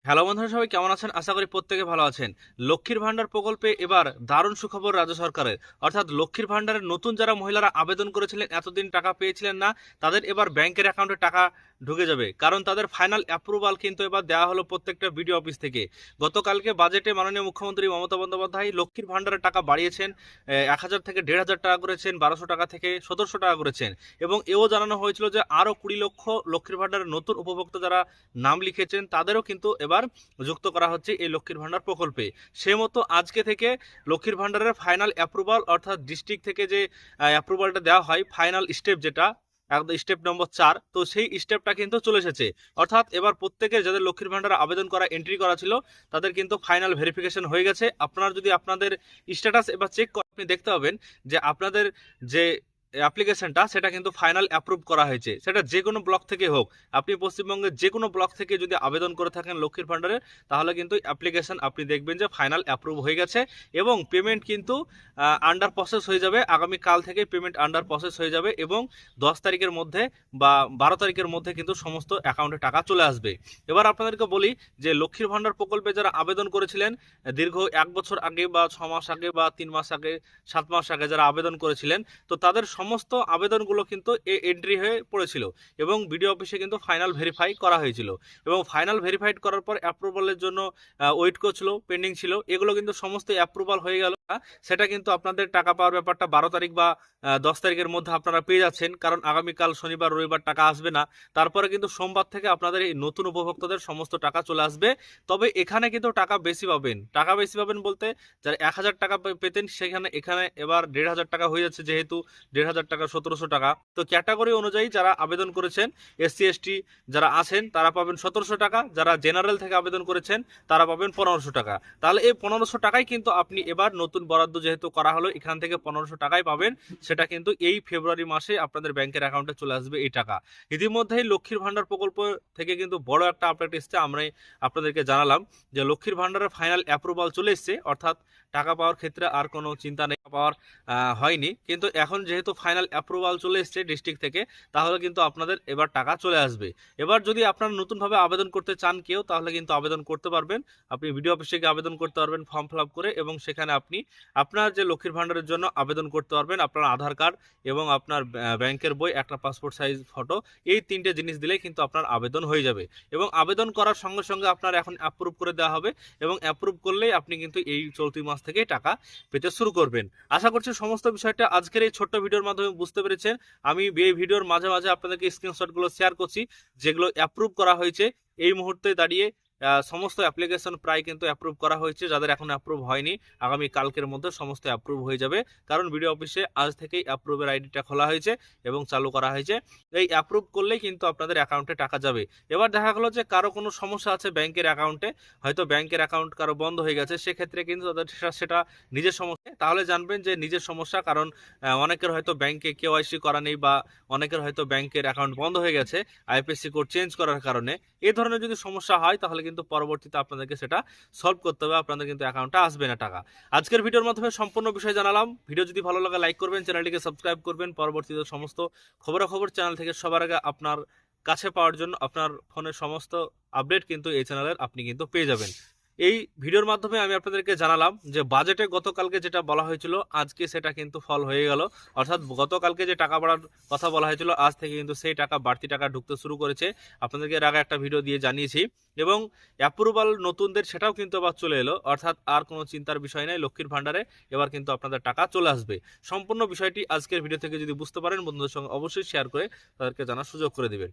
Hello বন্ধুরা, সবাই কেমন আছেন? আশা করি প্রত্যেকে ভালো আছেন। লক্ষ্মীর ভান্ডার প্রকল্পে এবার দারুণ সুখবর রাজ্য সরকারের। অর্থাৎ লক্ষ্মীর ভান্ডারের নতুন যারা মহিলারা আবেদন করেছিলেন, এতদিন টাকা পেয়েছিলেন না, তাদের এবার ব্যাংকের অ্যাকাউন্টে টাকা ঢুকে যাবে। কারণ তাদের ফাইনাল অ্যাপ্রুভাল কিন্তু এবার দেওয়া হলো প্রত্যেকটা বিডিও অফিস থেকে। গতকালকে বাজেটে মাননীয় মুখ্যমন্ত্রী মমতা বন্দ্যোপাধ্যায় লক্ষ্মীর ভান্ডারের টাকা বাড়িয়েছেন। ১,০০০ থেকে ১,৫০০ টাকা করেছেন, ১,২০০ টাকা থেকে ১৭০০ টাকা করেছেন। এবং এও জানানো হয়েছিল যে আরও ২০ লক্ষ লক্ষ্মীর ভান্ডারের নতুন উপভোক্তা যারা নাম লিখেছেন তাদেরও কিন্তু এবার যুক্ত করা হচ্ছে এই লক্ষ্মীর ভান্ডার প্রকল্পে। সে মতো আজকে থেকে লক্ষ্মীর ভান্ডারের ফাইনাল অ্যাপ্রুভাল, অর্থাৎ ডিস্ট্রিক্ট থেকে যে অ্যাপ্রুভালটা দেওয়া হয়, ফাইনাল স্টেপ যেটা একদম স্টেপ নম্বর ৪, তো সেই স্টেপটা কিন্তু চলে এসেছে। অর্থাৎ এবার প্রত্যেকের যাদের লক্ষ্মীর ভান্ডারে আবেদন করা এন্ট্রি করা ছিল তাদের কিন্তু ফাইনাল ভেরিফিকেশন হয়ে গেছে। আপনারা যদি আপনাদের স্ট্যাটাস এবার চেক করেন, আপনি দেখতে পাবেন যে আপনাদের যে অ্যাপ্লিকেশনটা সেটা কিন্তু ফাইনাল অ্যাপ্রুভ করা হয়েছে। সেটা যে কোনো ব্লক থেকে হোক, আপনি পশ্চিমবঙ্গের যে কোনো ব্লক থেকে যদি আবেদন করে থাকেন লক্ষ্মীর ভান্ডারে, তাহলে কিন্তু অ্যাপ্লিকেশন আপনি দেখবেন যে ফাইনাল অ্যাপ্রুভ হয়ে গেছে। এবং পেমেন্ট কিন্তু আন্ডার প্রসেস হয়ে যাবে। আগামীকাল থেকে পেমেন্ট আন্ডার প্রসেস হয়ে যাবে এবং 10 তারিখের মধ্যে বা 12 তারিখের মধ্যে কিন্তু সমস্ত অ্যাকাউন্টে টাকা চলে আসবে। এবার আপনাদেরকে বলি যে লক্ষ্মীর ভান্ডার প্রকল্পে যারা আবেদন করেছিলেন দীর্ঘ 1 বছর আগে বা 6 মাস আগে বা 3 মাস আগে, 7 মাস আগে যারা আবেদন করেছিলেন, তো তাদের সমস্ত আবেদনগুলো কিন্তু এন্ট্রি হয়ে পড়েছিল এবং বিডিও অফিসে কিন্তু ফাইনাল ভেরিফাই করা হয়েছিল। এবং ফাইনাল ভেরিফাইড করার পর অ্যাপ্রুভালের জন্য ওয়েট করছিল, পেন্ডিং ছিল। এগুলো কিন্তু সমস্ত অ্যাপ্রুভাল হয়ে গেল। সেটা কিন্তু আপনাদের টাকা পাওয়ার ব্যাপারটা 12 তারিখ বা 10 তারিখের মধ্যে আপনারা পেয়ে যাচ্ছেন, কারণ আগামীকাল শনিবার রবিবার টাকা আসবে না। তারপরে কিন্তু সোমবার থেকে আপনাদের এই নতুন উপভোক্তাদের সমস্ত টাকা চলে আসবে। তবে এখানে কিন্তু টাকা বেশি পাবেন। টাকা বেশি পাবেন বলতে, যারা 1,০০০ টাকা পেতেন সেখানে এখানে এবার ১,৫০০ টাকা হয়ে যাচ্ছে, যেহেতু ১,৫০০ টাকা ১৭০০ টাকা। তো ক্যাটাগরি অনুযায়ী যারা আবেদন করেছেন, এসসি এসটি যারা আছেন তারা পাবেন ১৭০০ টাকা, যারা জেনারেল থেকে আবেদন করেছেন তারা পাবেন ১৫০০ টাকা। তাহলে এই ১৫০০ টাকাই কিন্তু আপনি এবার নতুন বরাদ্দ যেহেতু করা হলো, এখান থেকে ১৫০০ টাকাই পাবেন। সেটা কিন্তু এই ফেব্রুয়ারি মাসে আপনাদের ব্যাংকের অ্যাকাউন্টে চলে আসবে এই টাকা। ইতিমধ্যেই লক্ষ্মীর ভান্ডার প্রকল্প থেকে কিন্তু বড় একটা আপডেট এসছে। আমরা আপনাদেরকে জানালাম যে লক্ষ্মীর ভান্ডারের ফাইনাল অ্যাপ্রুভাল চলে এসছে, অর্থাৎ টাকা পাওয়ার ক্ষেত্রে আর কোনো চিন্তা নেই, পাওয়ার হয়নি। কিন্তু এখন যেহেতু ফাইনাল অ্যাপ্রুভাল চলে এসছে ডিস্ট্রিক্ট থেকে, তাহলে কিন্তু আপনাদের এবার টাকা চলে আসবে। এবার যদি আপনারা নতুনভাবে আবেদন করতে চান কেউ, তাহলে কিন্তু আবেদন করতে পারবেন। আপনি বিডিও অফিসে গিয়ে আবেদন করতে পারবেন ফর্ম ফিল আপ করে, এবং সেখানে আপনি আপনার যে লক্ষ্মীর ভান্ডারের জন্য আবেদন করতে পারবেন। আপনার আধার কার্ড এবং আপনার ব্যাংকের বই, একটা পাসপোর্ট সাইজ ফটো, এই 3টে জিনিস দিলেই কিন্তু আপনার আবেদন হয়ে যাবে। এবং আবেদন করার সঙ্গে সঙ্গে আপনার এখন অ্যাপ্রুভ করে দেওয়া হবে, এবং অ্যাপ্রুভ করলেই আপনি কিন্তু এই চলতি মাস থেকেই টাকা পেতে শুরু করবেন। আশা করছি সমস্ত বিষয়টা আজকের এই ছোট্ট ভিডিওর মাধ্যমে বুঝতে পেরেছেন। আমি এই ভিডিওর মাঝে মাঝে আপনাদেরকে স্ক্রিনশটগুলো শেয়ার করছি, যেগুলো অ্যাপ্রুভ করা হয়েছে এই মুহূর্তে দাঁড়িয়ে। সমস্ত অ্যাপ্লিকেশন প্রায় কিন্তু অ্যাপ্রুভ করা হয়েছে। যাদের এখন অ্যাপ্রুভ হয়নি, আগামী কালকের মধ্যে সমস্ত অ্যাপ্রুভ হয়ে যাবে, কারণ বিডিও অফিসে আজ থেকেই অ্যাপ্রুভের আইডিটা খোলা হয়েছে এবং চালু করা হয়েছে। এই অ্যাপ্রুভ করলেই কিন্তু আপনাদের অ্যাকাউন্টে টাকা যাবে। এবার দেখা গেলো যে কারো কোনো সমস্যা আছে ব্যাংকের অ্যাকাউন্টে, হয়তো ব্যাংকের অ্যাকাউন্ট কারো বন্ধ হয়ে গেছে, সেক্ষেত্রে কিন্তু তাদের সেটা নিজের সমস্যা। তাহলে জানবেন যে নিজের সমস্যা, কারণ অনেকের হয়তো ব্যাংকে কেওয়াইসি করা নেই, বা অনেকের হয়তো ব্যাংকের অ্যাকাউন্ট বন্ধ হয়ে গেছে আইএফএসসি কোড চেঞ্জ করার কারণে। এই ধরনের যদি সমস্যা হয়, তাহলে কিন্তু পরবর্তীতে আপনাদেরকে সেটা সলভ করতে হবে, আপনাদের কিন্তু অ্যাকাউন্টে আসবে না টাকা। আজকের ভিডিওর মাধ্যমে সম্পূর্ণ বিষয় জানালাম। ভিডিও যদি ভালো লাগে লাইক করবেন, চ্যানেলটিকে সাবস্ক্রাইব করবেন। পরবর্তীতে সমস্ত খবরাখবর চ্যানেল থেকে সবার আগে আপনার কাছে পাওয়ার জন্য আপনার ফোনের সমস্ত আপডেট কিন্তু এই চ্যানেলের আপনি কিন্তু পেয়ে যাবেন। এই ভিডিওর মাধ্যমে আমি আপনাদেরকে জানালাম যে বাজেটে গতকালকে যেটা বলা হয়েছিল, আজকে সেটা কিন্তু ফল হয়ে গেল। অর্থাৎ গতকালকে যে টাকা বাড়ার কথা বলা হয়েছিল, আজ থেকে কিন্তু সেই টাকা, বাড়তি টাকা ঢুকতে শুরু করেছে। আপনাদেরকে এর আগে একটা ভিডিও দিয়ে জানিয়েছি। এবং অ্যাপ্রুভাল নতুনদের সেটাও কিন্তু আবার চলে এলো, অর্থাৎ আর কোনো চিন্তার বিষয় নেই। লক্ষ্মীর ভান্ডারে এবার কিন্তু আপনাদের টাকা চলে আসবে। সম্পূর্ণ বিষয়টি আজকের ভিডিও থেকে যদি বুঝতে পারেন, বন্ধুদের সঙ্গে অবশ্যই শেয়ার করে তাদেরকে জানার সুযোগ করে দিবেন।